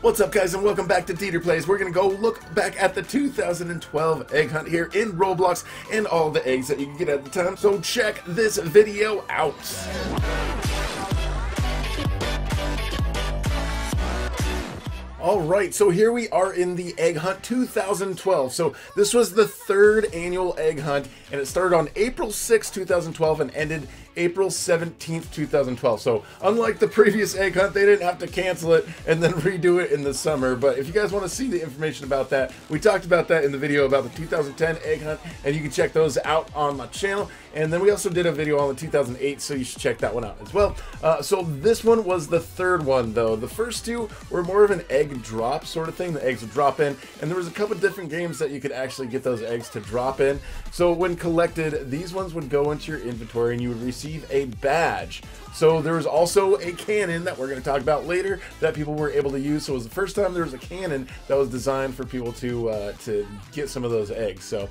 What's up, guys, and welcome back to DeeterPlays. We're going to go look back at the 2012 egg hunt here in Roblox and all the eggs that you can get at the time. So check this video out. Alright, so here we are in the Egg Hunt 2012. So this was the third annual Egg Hunt, and it started on April 6, 2012 and ended April 17th, 2012. So unlike the previous Egg Hunt, they didn't have to cancel it and then redo it in the summer. But if you guys want to see the information about that, we talked about that in the video about the 2010 Egg Hunt, and you can check those out on my channel. And then we also did a video on the 2008, so you should check that one out as well. So this one was the third one, though. The first two were more of an egg drop sort of thing. The eggs would drop in, and there was a couple different games that you could actually get those eggs to drop in. So when collected, these ones would go into your inventory and you would receive a badge. So there was also a cannon that we're going to talk about later that people were able to use. So it was the first time there was a cannon that was designed for people to get some of those eggs. So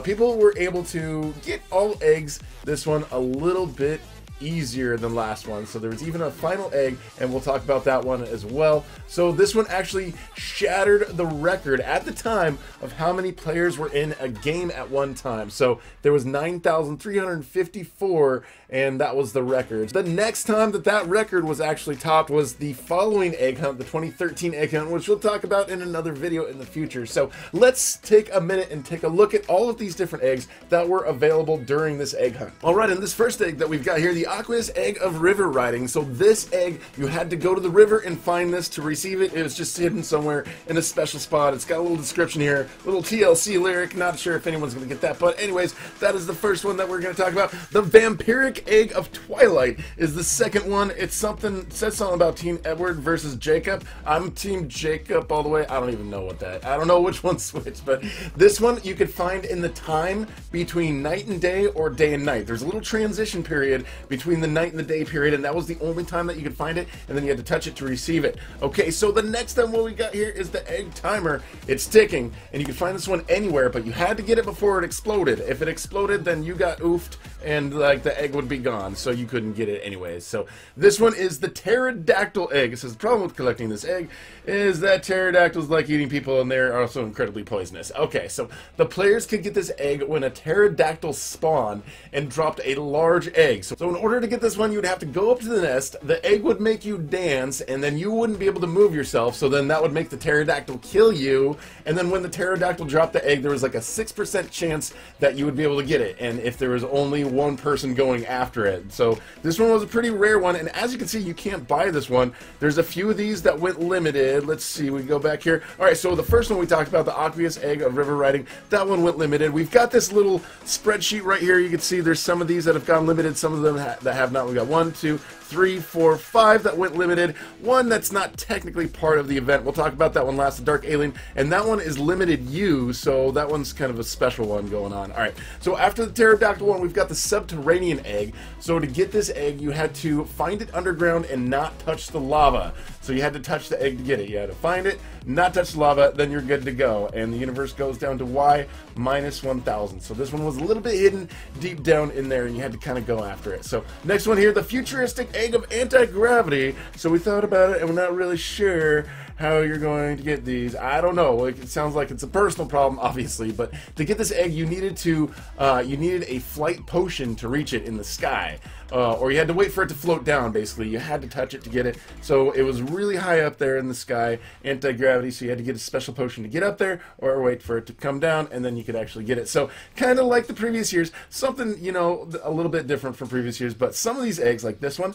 people were able to get all eggs this one a little bit easier than last one. So there was even a final egg, and we'll talk about that one as well. So this one actually shattered the record at the time of how many players were in a game at one time. So there was 9,354, and that was the record. The next time that that record was actually topped was the following Egg Hunt, the 2013 Egg Hunt, which we'll talk about in another video in the future. So let's take a minute and take a look at all of these different eggs that were available during this Egg Hunt. All right, and this first egg that we've got here, the Aqueous Egg of River Riding. So this egg, you had to go to the river and find this to receive it. It was just hidden somewhere in a special spot. It's got a little description here, little TLC lyric. Not sure if anyone's going to get that, but anyways, that is the first one that we're going to talk about. The Vampiric Egg of Twilight is the second one. It's something, says something about Team Edward versus Jacob. I'm Team Jacob all the way. I don't even know what that, I don't know which one's which, but this one you could find in the time between night and day or day and night. There's a little transition period between the night and the day period, and that was the only time that you could find it, and then you had to touch it to receive it. Okay, so the next one what we got here is the egg timer. It's ticking, and you can find this one anywhere, but you had to get it before it exploded. If it exploded, then you got oofed, and like the egg would be gone, so you couldn't get it anyways. So this one is the Pterodactyl Egg. It says the problem with collecting this egg is that pterodactyls like eating people, and they're also incredibly poisonous. Okay, so the players could get this egg when a pterodactyl spawned and dropped a large egg. So in order to get this one, you would have to go up to the nest, the egg would make you dance, and then you wouldn't be able to move yourself, so then that would make the pterodactyl kill you, and then when the pterodactyl dropped the egg, there was like a 6% chance that you would be able to get it, and if there was only one person going after it. So this one was a pretty rare one, and as you can see, you can't buy this one. There's a few of these that went limited. Let's see, we go back here. Alright, so the first one we talked about, the Aqueous Egg of River Riding, that one went limited. We've got this little spreadsheet right here. You can see there's some of these that have gone limited, some of them that have not. We got 1, 2, 3, 4, 5 that went limited. One that's not technically part of the event. We'll talk about that one last, the Dark Alien, and that one is limited U, so that one's kind of a special one going on. Alright, so after the Pterodactyl one, we've got the Subterranean Egg. So to get this egg, you had to find it underground and not touch the lava. So you had to touch the egg to get it. You had to find it, not touch the lava, then you're good to go. And the universe goes down to Y minus 1,000. So this one was a little bit hidden deep down in there, and you had to kind of go after it. So next one here, the Futuristic Egg of Anti-Gravity. So we thought about it, and we're not really sure how you're going to get these. I don't know. It sounds like it's a personal problem, obviously, but to get this egg, you needed a flight potion to reach it in the sky, or you had to wait for it to float down. Basically, you had to touch it to get it. So it was really high up there in the sky, anti-gravity. So you had to get a special potion to get up there, or wait for it to come down, and then you could actually get it. So kind of like the previous years, something, you know, a little bit different from previous years. But some of these eggs, like this one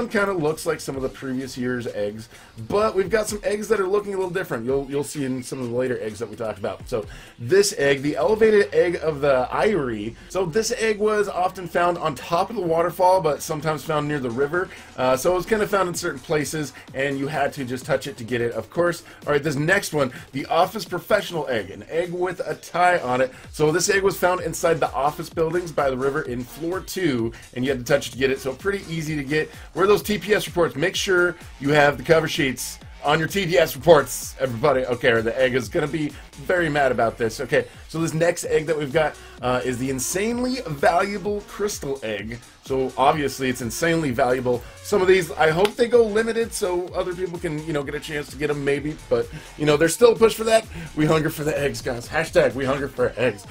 kind of looks like some of the previous year's eggs. But we've got some eggs that are looking a little different. You'll see in some of the later eggs that we talked about. So this egg, the Elevated Egg of the Eyrie. So this egg was often found on top of the waterfall, but sometimes found near the river. So it was kind of found in certain places, and you had to just touch it to get it, of course. All right, this next one, the Office Professional Egg, an egg with a tie on it. So this egg was found inside the office buildings by the river in floor 2, and you had to touch it to get it. So pretty easy to get. Where are those TPS reports? Make sure you have the cover sheets on your TPS reports, everybody. Okay, or the egg is going to be very mad about this. Okay, so this next egg that we've got is the Insanely Valuable Crystal Egg. So obviously it's insanely valuable. Some of these, I hope they go limited so other people can, get a chance to get them maybe. But, there's still a push for that. We hunger for the eggs, guys. Hashtag we hunger for eggs.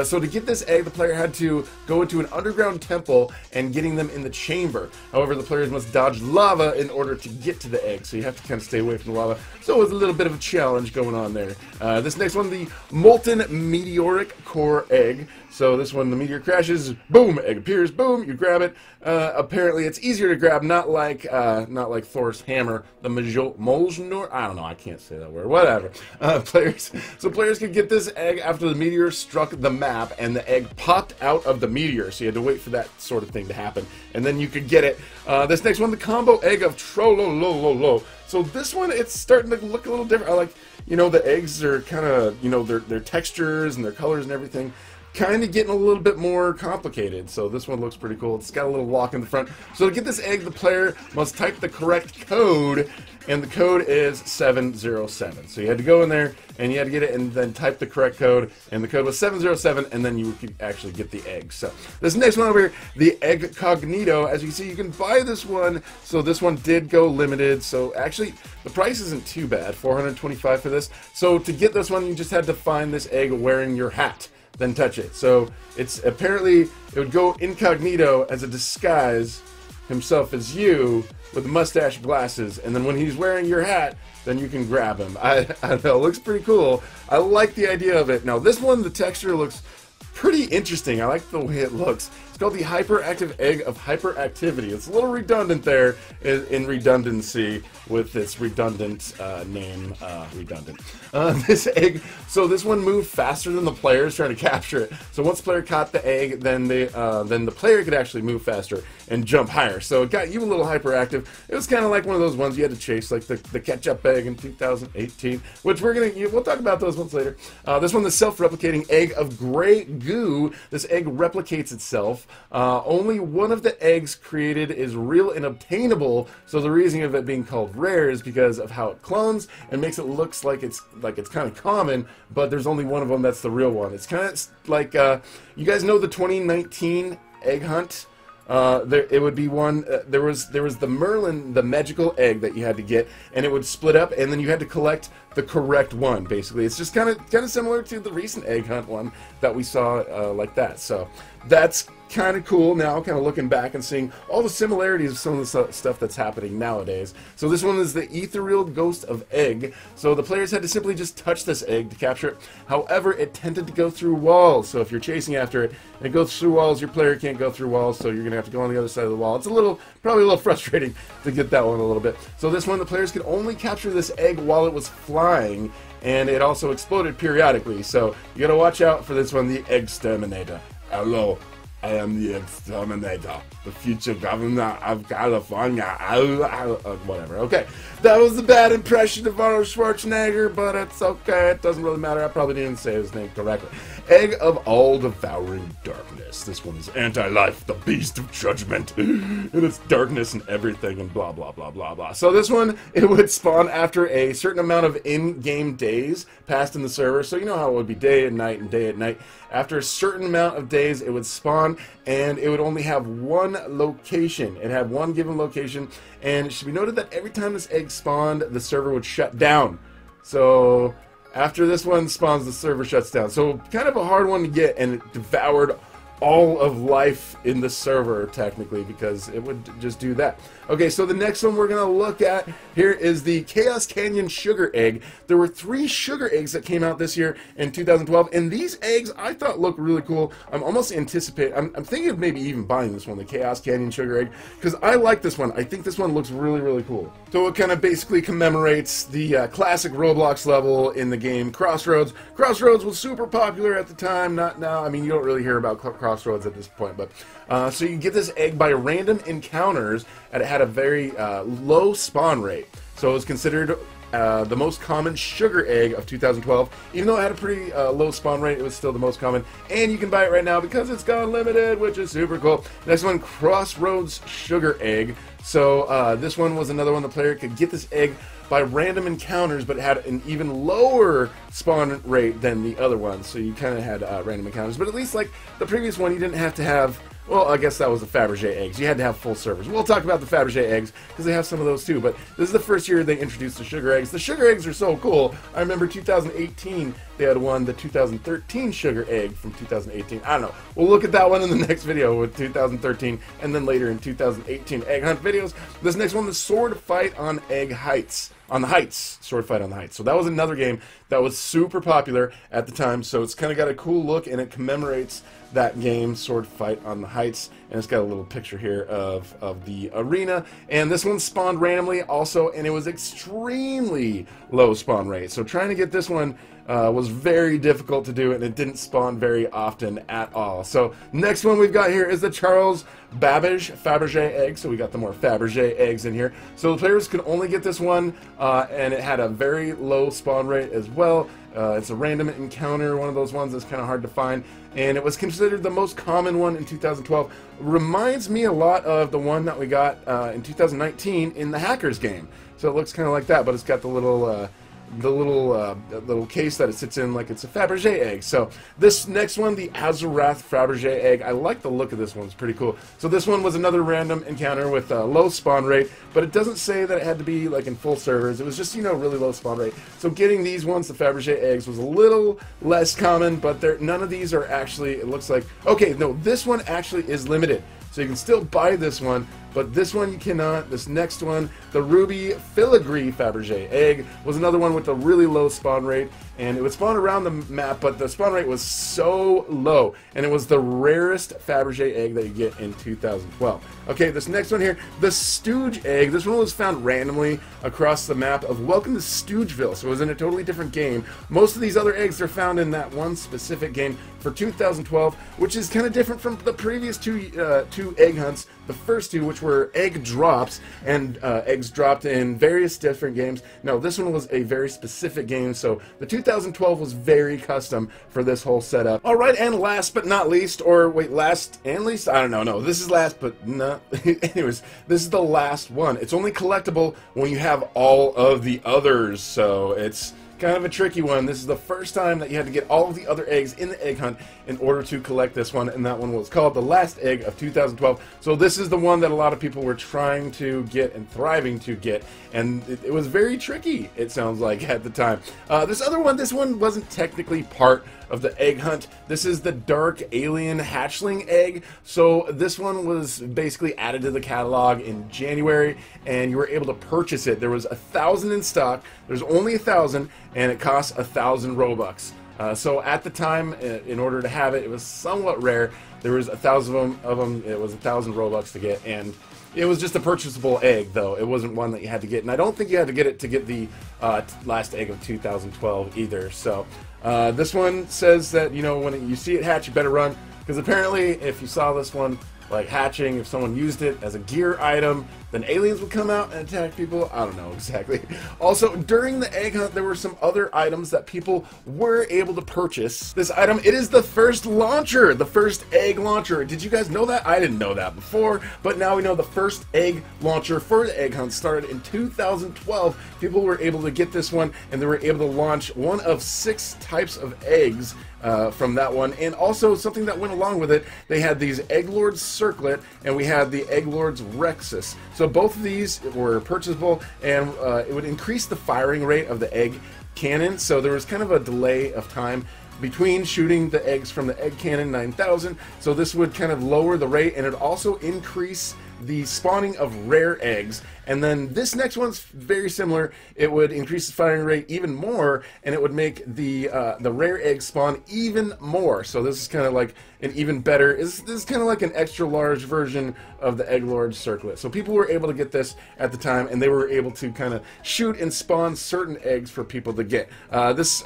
So to get this egg, the player had to go into an underground temple and getting them in the chamber. However, the players must dodge lava in order to get to the egg. So you have to kind of stay away from the lava. So it was a little bit of a challenge going on there. This next one, the Molten Meteoric Core Egg. So this one, the meteor crashes, boom, egg appears, boom, you grab it. Apparently it's easier to grab, not like Thor's hammer, the Mjolnir, I don't know, I can't say that word, whatever. Players could get this egg after the meteor struck the map and the egg popped out of the meteor, so you had to wait for that sort of thing to happen, and then you could get it. This next one, the combo egg of Trololo. So this one, it's starting to look a little different. I like, the eggs are kind of, their textures and their colors and everything, kind of getting a little bit more complicated. So this one looks pretty cool. It's got a little lock in the front. So to get this egg, the player must type the correct code, and the code is 707. So you had to go in there and you had to get it and then type the correct code, and the code was 707, and then you could actually get the egg. So this next one over here, the Egg Cognito, as you can see, you can buy this one. So this one did go limited. So actually the price isn't too bad, $425 for this. So to get this one, you just had to find this egg wearing your hat, then touch it. So it's apparently, it would go incognito as a disguise himself as you with mustache glasses, and then when he's wearing your hat, then you can grab him. I don't know, it looks pretty cool. I like the idea of it. Now this one, the texture looks pretty interesting. I like the way it looks. It's called the Hyperactive Egg of Hyperactivity. It's a little redundant there in redundancy with its redundant name, redundant. This egg, so this one moved faster than the players trying to capture it. So once the player caught the egg, then the player could actually move faster and jump higher. So it got you a little hyperactive. It was kind of like one of those ones you had to chase, like the ketchup egg in 2018, which we'll talk about those ones later. This one, the self-replicating egg of gray goo. This egg replicates itself. Only one of the eggs created is real and obtainable, so the reason of it being called rare is because of how it clones and makes it looks like it's kind of common, but there's only one of them that's the real one. It's kind of like you guys know the 2019 egg hunt. It would be one. There was the Merlin, the magical egg that you had to get, and it would split up, and then you had to collect the correct one. Basically, it's just kind of similar to the recent egg hunt one that we saw like that. So that's kind of cool now, kind of looking back and seeing all the similarities of some of the stuff that's happening nowadays. So this one is the Ethereal Ghost of Egg. So the players had to simply just touch this egg to capture it. However, it tended to go through walls. So if you're chasing after it and it goes through walls, your player can't go through walls, so you're going to have to go on the other side of the wall. It's probably a little frustrating to get that one a little bit. So this one, the players could only capture this egg while it was flying, and it also exploded periodically. So you got to watch out for this one, the Eggs Terminator. Hello, I am the Exterminator, the future governor of California. Whatever. Okay, that was a bad impression of Arnold Schwarzenegger, but it's okay. It doesn't really matter. I probably didn't say his name correctly. Egg of All-Devouring Darkness. This one is anti-life, the beast of judgment. And it's darkness and everything and blah, blah, blah, blah, blah. So this one, it would spawn after a certain amount of in-game days passed in the server. So you know how it would be day and night and day and night. After a certain amount of days, it would spawn, and it would only have one location. It had one given location, and it should be noted that every time this egg spawned, the server would shut down. So after this one spawns, the server shuts down. So kind of a hard one to get, and it devoured all of life in the server, technically, because it would just do that. Okay, so the next one we're going to look at here is the Chaos Canyon Sugar Egg. There were 3 sugar eggs that came out this year in 2012, and these eggs I thought looked really cool. I'm almost anticipating, I'm thinking of maybe even buying this one, the Chaos Canyon Sugar Egg, because I like this one. I think this one looks really, really cool. So it kind of basically commemorates the classic Roblox level in the game Crossroads. Crossroads was super popular at the time, not now. I mean, you don't really hear about Crossroads at this point, but so you get this egg by random encounters, and it had a very low spawn rate. So it was considered the most common sugar egg of 2012. Even though it had a pretty low spawn rate, it was still the most common. And you can buy it right now because it's gone limited, which is super cool. Next one, Crossroads Sugar Egg. So this one was another one the player could get this egg by random encounters, but it had an even lower spawn rate than the other ones. So you kind of had random encounters. But at least like the previous one, you didn't have to have Well, I guess that was the Faberge eggs. You had to have full servers. We'll talk about the Faberge eggs because they have some of those too. But this is the first year they introduced the sugar eggs. The sugar eggs are so cool. I remember 2018 they had one, the 2013 sugar egg from 2018. I don't know. We'll look at that one in the next video with 2013 and then later in 2018 egg hunt videos. This next one, the sword fight on egg heights. On the Heights, Sword Fight on the Heights. So that was another game that was super popular at the time. So it's kind of got a cool look, and it commemorates that game, Sword Fight on the Heights. And it's got a little picture here of the arena. And this one spawned randomly also, and it was extremely low spawn rate. So trying to get this one was very difficult to do, and it didn't spawn very often at all. So next one we've got here is the Charles Babbage Faberge Egg. So we got the more Faberge eggs in here. So the players could only get this one, and it had a very low spawn rate as well. It's a random encounter, one of those ones that's kind of hard to find, and it was considered the most common one in 2012. Reminds me a lot of the one that we got in 2019 in the Hackers game. So it looks kind of like that, but it's got the little case that it sits in like it's a Faberge egg. So this next one, the Azarath Faberge Egg, I like the look of this one. It's pretty cool. So this one was another random encounter with a low spawn rate, but it doesn't say that it had to be like in full servers. It was just, you know, really low spawn rate. So getting these ones, the Faberge eggs, was a little less common, but none of these are actually, it looks like, okay, no, this one actually is limited. So you can still buy this one, but this one you cannot. This next one, the Ruby Filigree Faberge Egg, was another one with a really low spawn rate, and it would spawn around the map, but the spawn rate was so low, and it was the rarest Faberge egg that you get in 2012. Okay, this next one here, the Stooge Egg. This one was found randomly across the map of Welcome to Stoogeville, so it was in a totally different game. Most of these other eggs are found in that one specific game for 2012, which is kind of different from the previous two egg hunts. The first two, which were egg drops, and eggs dropped in various different games. No, this one was a very specific game, so the 2012 was very custom for this whole setup. Alright, and last but not least, or wait, last and least? I don't know, no, this is last but not... Anyways, this is the last one. It's only collectible when you have all of the others, so it's kind of a tricky one. This is the first time that you had to get all of the other eggs in the egg hunt in order to collect this one, and that one was called the Last Egg of 2012. So this is the one that a lot of people were trying to get and thriving to get, and it was very tricky, it sounds like, at the time. This one wasn't technically part of the egg hunt. This is the Dark Alien Hatchling Egg. So this one was basically added to the catalog in January, and you were able to purchase it. There was 1,000 in stock. There's only 1,000, and it costs 1,000 Robux. So at the time, in order to have it, it was somewhat rare. There was 1,000 of them. It was 1,000 Robux to get, and it was just a purchasable egg, though. It wasn't one that you had to get, and I don't think you had to get it to get the Last Egg of 2012 either. So this one says that, you know, when you see it hatch, you better run, because apparently if you saw this one like hatching, if someone used it as a gear item, then aliens would come out and attack people. I don't know exactly. Also, during the egg hunt, there were some other items that people were able to purchase. This item, it is the first launcher, the first egg launcher. Did you guys know that? I didn't know that before, but now we know the first egg launcher for the egg hunt started in 2012. People were able to get this one, and they were able to launch one of 6 types of eggs from that one. And also something that went along with it, they had these Egg Lords Circlet, and we had the Egg Lords Rexus. So both of these were purchasable, and it would increase the firing rate of the egg cannon. So there was kind of a delay of time between shooting the eggs from the Egg Cannon 9000. So this would kind of lower the rate, and it would also increase the spawning of rare eggs. And then this next one's very similar. It would increase the firing rate even more, and it would make the rare eggs spawn even more. So this is kind of like an even better, this is kind of like an extra large version of the Egg Lord Circlet. So people were able to get this at the time, and they were able to kind of shoot and spawn certain eggs for people to get. This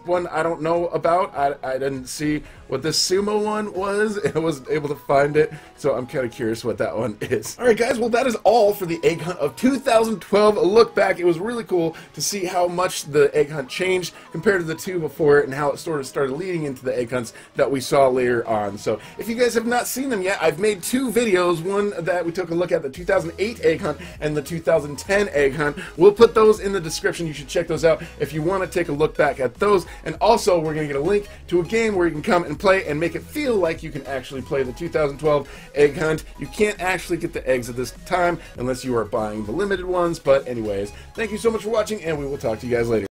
one I don't know about. I didn't see what this sumo one was. I wasn't able to find it, so I'm kind of curious what that one is. Alright guys, well that is all for the egg hunt hunt of 2012 look back. It was really cool to see how much the egg hunt changed compared to the two before and how it sort of started leading into the egg hunts that we saw later on. So if you guys have not seen them yet, I've made two videos, one that we took a look at the 2008 egg hunt and the 2010 egg hunt. We'll put those in the description. You should check those out if you want to take a look back at those. And also we're going to get a link to a game where you can come and play and make it feel like you can actually play the 2012 egg hunt. You can't actually get the eggs at this time unless you are buying the limited ones. But anyways, thank you so much for watching, and we will talk to you guys later.